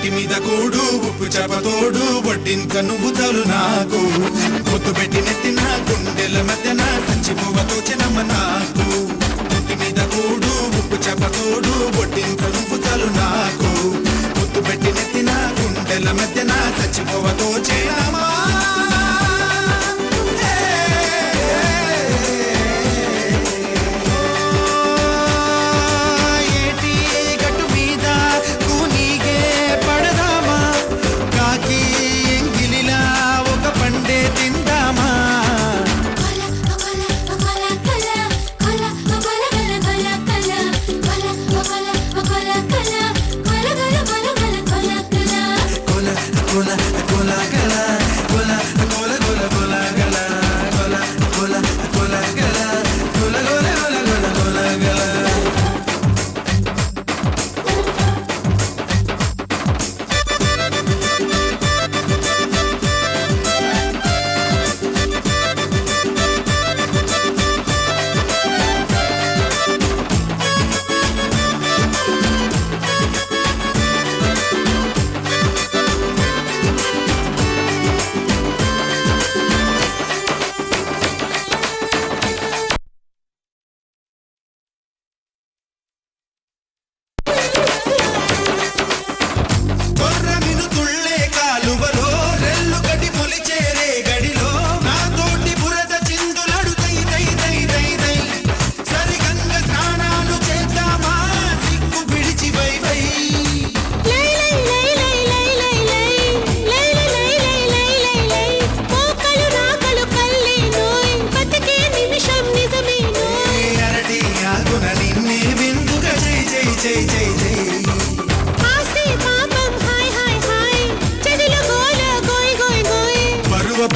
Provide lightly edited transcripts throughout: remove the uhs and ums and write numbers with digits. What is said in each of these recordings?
ఒట్టి మీద కూడు ఉప్పు చేపతోడు వడ్డింక నువ్వు చాలు నాకు ముద్దు పెట్టి నెత్తిన గుండెల మధ్యన సంచి పువ్వతో చినమ్మ నాకు ఒట్టి మీద కూడు ఉప్పు చేపతోడు వడ్డింక నువ్వు చాలు నాకు ముద్దు పెట్టి నెత్తిన గుండెల మధ్యన సంచి పువ్వతో చినమ్మా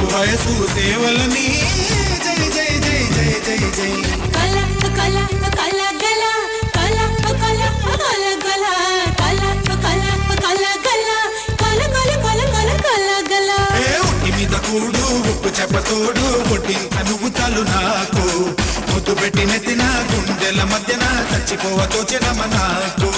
వయసు సేవలని జై జై జై జై జై జై కల కల కల గల కల కల కల గల కల కల కల గల కల కల కల కల కల గల ఏ ఒట్టి మీద కూడు ఉప్పు చేపతోడు వడ్డింక నువ్వు చాలు నాకు ముద్దు పెట్టి నెత్తిన గుండెల మధ్యన చచ్చిపోవతో చినమ్మ నాకు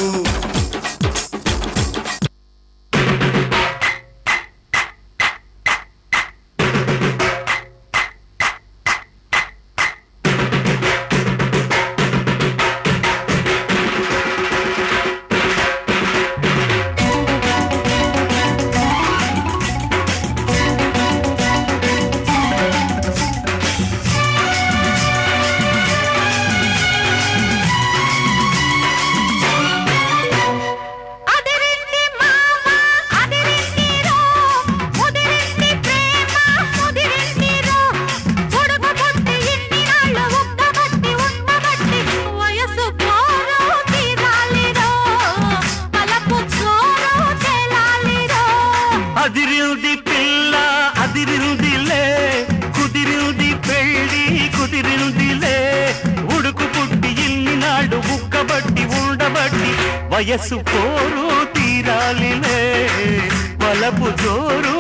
అదిరింది పిల్ల అదిరిందిలే కుదిరింది పెళ్ళి కుదిరిందిలే ఉడుకు పుట్టి ఇన్ని నాడు ఉక్కబట్టి ఉండబట్టి వయస్సు పోరు తీరాలిలే వలపు జోరు